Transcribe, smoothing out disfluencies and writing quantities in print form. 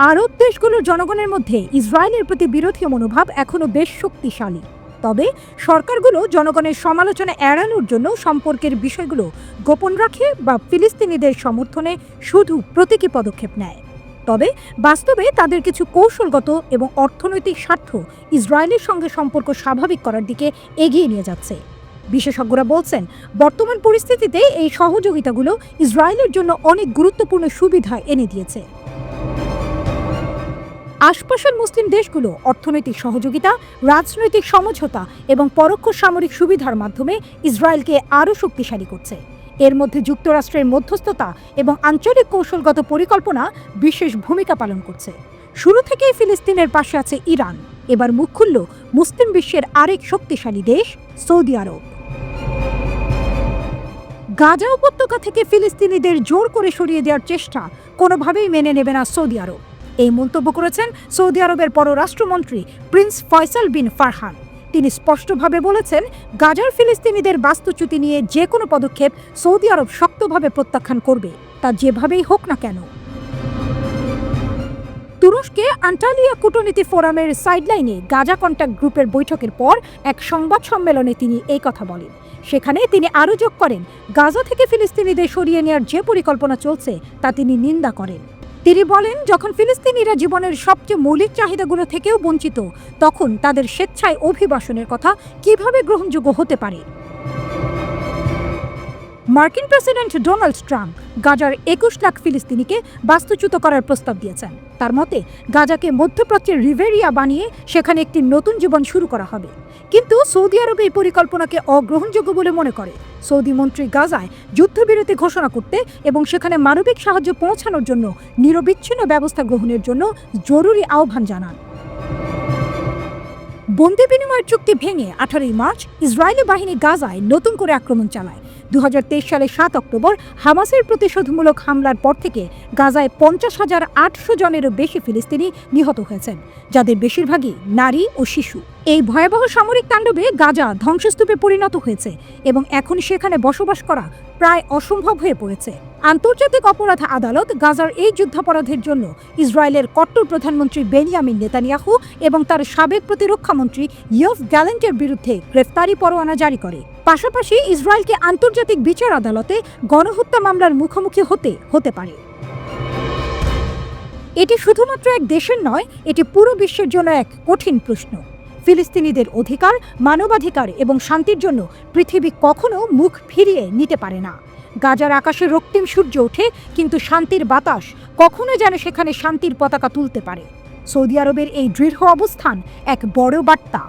আরব দেশগুলোর জনগণের মধ্যে ইসরায়েলের প্রতি বিরোধী মনোভাব এখনো বেশ শক্তিশালী। তবে সরকারগুলো জনগণের সমালোচনা এড়ানোর জন্য সম্পর্কের বিষয়গুলো গোপন রাখে বা ফিলিস্তিনিদের সমর্থনে শুধু প্রতীকী পদক্ষেপ নেয়। তবে বাস্তবে তাদের কিছু কৌশলগত এবং অর্থনৈতিক স্বার্থ ইসরায়েলের সঙ্গে সম্পর্ক স্বাভাবিক করার দিকে এগিয়ে নিয়ে যাচ্ছে। বিশেষজ্ঞরা বলছেন, বর্তমান পরিস্থিতিতে এই সহযোগিতাগুলো ইসরায়েলের জন্য অনেক গুরুত্বপূর্ণ সুবিধা এনে দিয়েছে। আশপাশের মুসলিম দেশগুলো অর্থনৈতিক সহযোগিতা, রাজনৈতিক সমঝোতা এবং পরোক্ষ সামরিক সুবিধার মাধ্যমে ইসরায়েলকে আরও শক্তিশালী করছে। এর মধ্যে যুক্তরাষ্ট্রের মধ্যস্থতা এবং আঞ্চলিক কৌশলগত পরিকল্পনা বিশেষ ভূমিকা পালন করছে। শুরু থেকেই ফিলিস্তিনের পাশে আছে ইরান, এবার মুখ খুলল মুসলিম বিশ্বের আরেক শক্তিশালী দেশ সৌদি আরব। গাজা উপত্যকা থেকে ফিলিস্তিনিদের জোর করে সরিয়ে দেওয়ার চেষ্টা কোনোভাবেই মেনে নেবে না সৌদি আরব। এই মন্তব্য করেছেন সৌদি আরবের পররাষ্ট্রমন্ত্রী প্রিন্স ফয়সাল বিন ফারহান। তিনি স্পষ্টভাবে বলেছেন, গাজার ফিলিস্তিনিদের বাস্তুচ্যুতি নিয়ে যে কোনো পদক্ষেপ সৌদি আরব শক্তভাবে প্রত্যাখ্যান করবে, তা যেভাবেই হোক না কেন। তুরস্কে আন্টালিয়া কূটনীতি ফোরামের সাইডলাইনে গাজা কন্ট্যাক্ট গ্রুপের বৈঠকের পর এক সংবাদ সম্মেলনে তিনি এই কথা বলেন। সেখানে তিনি আরও যোগ করেন, গাজা থেকে ফিলিস্তিনিদের সরিয়ে নেওয়ার যে পরিকল্পনা চলছে তা তিনি নিন্দা করেন। তিনি বলেন, যখন ফিলিস্তিনিরা জীবনের সবচেয়ে মৌলিক চাহিদাগুলো থেকেও বঞ্চিত, তখন তাদের স্বেচ্ছায় অভিবাসনের কথা কিভাবে গ্রহণযোগ্য হতে পারে। মার্কিন প্রেসিডেন্ট ডোনাল্ড ট্রাম্প গাজার ২১ লাখ ফিলিস্তিনিকে বাস্তুচ্যুত করার প্রস্তাব দিয়েছেন। তার মতে গাজাকে মধ্যপ্রাচ্যের রিভেরিয়া বানিয়ে সেখানে একটি নতুন জীবন শুরু করা হবে। কিন্তু সৌদি আরব এই পরিকল্পনাকে অগ্রহণযোগ্য বলে মনে করে। সৌদি মন্ত্রী গাজায় যুদ্ধবিরতি ঘোষণা করতে এবং সেখানে মানবিক সাহায্য পৌঁছানোর জন্য নিরবিচ্ছিন্ন ব্যবস্থা গ্রহণের জন্য জরুরি আহ্বান জানান। বন্দি বিনিময়ের চুক্তি ভেঙে ১৮ মার্চ ইসরায়েলি বাহিনী গাজায় নতুন করে আক্রমণ চালায়। ২০২৩ সালের ৭ অক্টোবর হামাসের প্রতিশোধমূলক হামলার পর থেকে গাজায় ৫০,৮০০ জনেরও বেশি ফিলিস্তিনি নিহত হয়েছেন, যাদের বেশিরভাগই নারী ও শিশু। এই ভয়াবহ সামরিক তাণ্ডবে গাজা ধ্বংসস্তূপে পরিণত হয়েছে এবং এখন সেখানে বসবাস করা প্রায় অসম্ভব হয়ে পড়েছে। আন্তর্জাতিক অপরাধ আদালত গাজার এই যুদ্ধাপরাধের জন্য ইসরায়েলের কট্টর প্রধানমন্ত্রী বেনিয়ামিন নেতানিয়াহু এবং তার সাবেক প্রতিরক্ষামন্ত্রী ইয়োভ গ্যালেন্টের বিরুদ্ধে গ্রেফতারি পরোয়ানা জারি করে। পাশাপাশি ইসরায়েলকে আন্তর্জাতিক বিচার আদালতে গণহত্যা মামলার মুখোমুখি হতে পারে। এটি শুধুমাত্র এক দেশের নয়, এটি পুরো বিশ্বের জন্য এক কঠিন প্রশ্ন। ফিলিস্তিনিদের অধিকার, মানবাধিকার এবং শান্তির জন্য পৃথিবী কখনো মুখ ফিরিয়ে নিতে পারে না। গাজার আকাশে রক্তিম সূর্য ওঠে, কিন্তু শান্তির বাতাস কখনো যেন সেখানে শান্তির পতাকা তুলতে পারে। সৌদি আরবের এই দৃঢ় অবস্থান এক বড় বার্তা।